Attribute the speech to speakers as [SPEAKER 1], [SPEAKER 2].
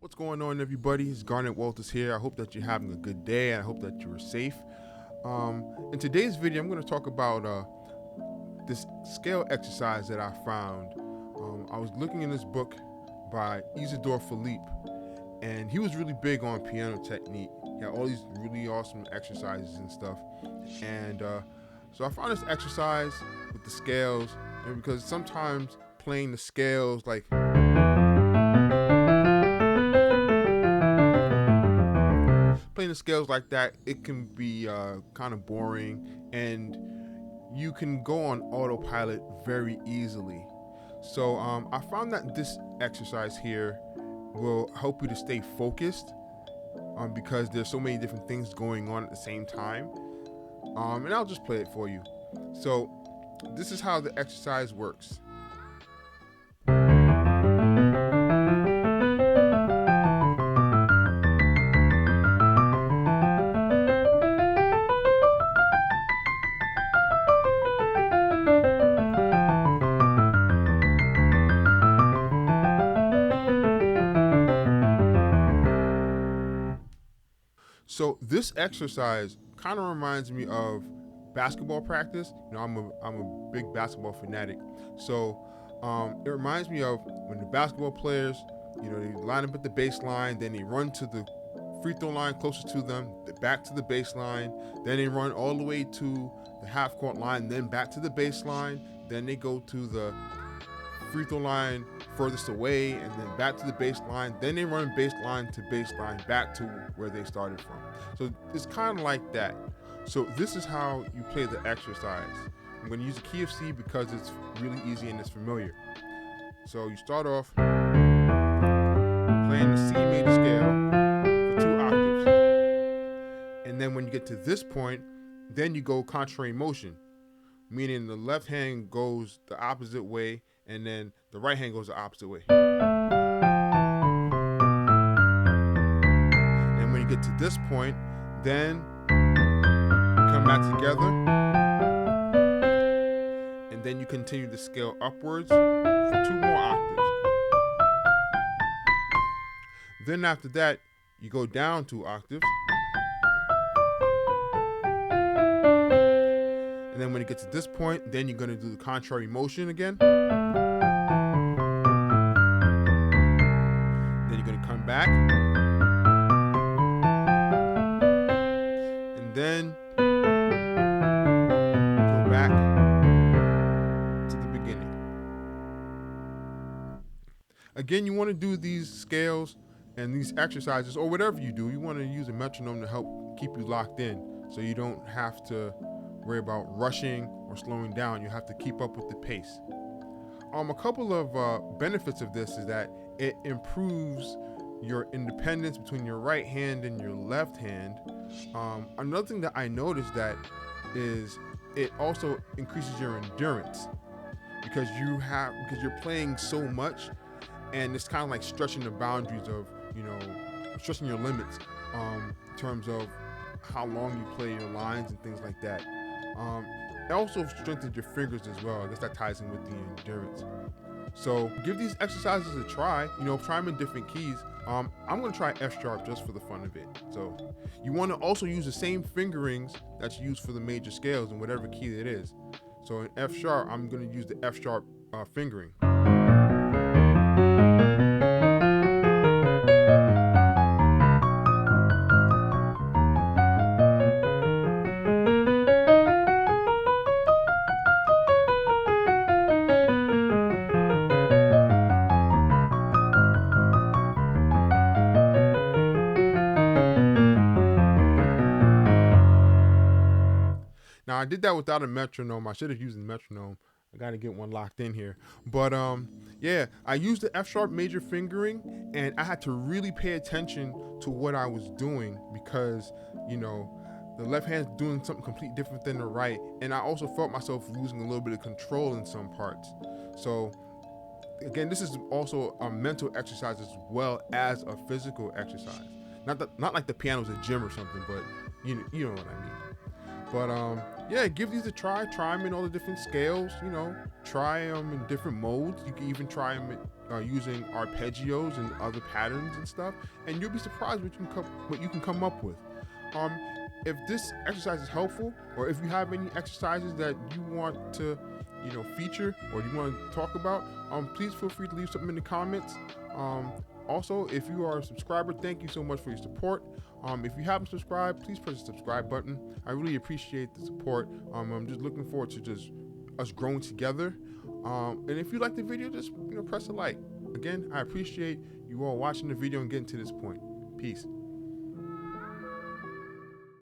[SPEAKER 1] What's going on, everybody? It's Garnet here. I hope that you're having a good day, and I hope that you're safe. In today's video, I'm going to talk about this scale exercise that I found. I was looking in this book by Isidore Philippe, and he was really big on piano technique. He had all these really awesome exercises and stuff. And so I found this exercise with the scales, and because sometimes playing the scales like that, it can be kind of boring, and you can go on autopilot very easily. So I found that this exercise here will help you to stay focused because there's so many different things going on at the same time. And I'll just play it for you. So this is how the exercise works. So this exercise kind of reminds me of basketball practice. You know, I'm a big basketball fanatic. So it reminds me of when the basketball players, you know, they line up at the baseline, then they run to the free throw line closest to them, back to the baseline, then they run all the way to the half court line, then back to the baseline, then they go to the free throw line furthest away, and then back to the baseline, then they run baseline to baseline back to where they started from. So it's kind of like that. So this is how you play the exercise. I'm going to use the key of C because it's really easy and it's familiar. So you start off playing the C major scale for 2 octaves, and then when you get to this point, then you go contrary motion, meaning the left hand goes the opposite way and then the right hand goes the opposite way. And when you get to this point, then you come back together, and then you continue to scale upwards for 2 more octaves. Then after that, you go down 2 octaves. And then when you get to this point, then you're going to do the contrary motion again. Then you're going to come back. And then go back to the beginning. Again, you want to do these scales and these exercises, or whatever you do, you want to use a metronome to help keep you locked in, so you don't have to worry about rushing or slowing down. You have to keep up with the pace. A couple of benefits of this is that it improves your independence between your right hand and your left hand. Another thing that I noticed that is it also increases your endurance because you're playing so much, and it's kind of like stretching the boundaries of, you know, stretching your limits in terms of how long you play your lines and things like that. It also strengthens your fingers as well. I guess that ties in with the endurance. So give these exercises a try. You know, try them in different keys. I'm going to try F sharp just for the fun of it. So you want to also use the same fingerings that's used for the major scales in whatever key it is. So in F sharp, I'm going to use the F sharp fingering. Now I did that without a metronome. I should have used a metronome. I got to get one locked in here. But yeah, I used the F sharp major fingering, and I had to really pay attention to what I was doing because, you know, the left hand's doing something completely different than the right, and I also felt myself losing a little bit of control in some parts. So again, this is also a mental exercise as well as a physical exercise. Not like the piano's a gym or something, but you know what I mean. But yeah, give these a try. Try them in all the different scales. You know, try them in different modes. You can even try them using arpeggios and other patterns and stuff, and you'll be surprised what you can come up with. Um, if this exercise is helpful, or if you have any exercises that you want to, feature or you want to talk about, please feel free to leave something in the comments. Also, if you are a subscriber, thank you so much for your support. If you haven't subscribed, please press the subscribe button. I really appreciate the support. I'm just looking forward to just us growing together. And if you like the video, just press a like. Again, I appreciate you all watching the video and getting to this point. Peace.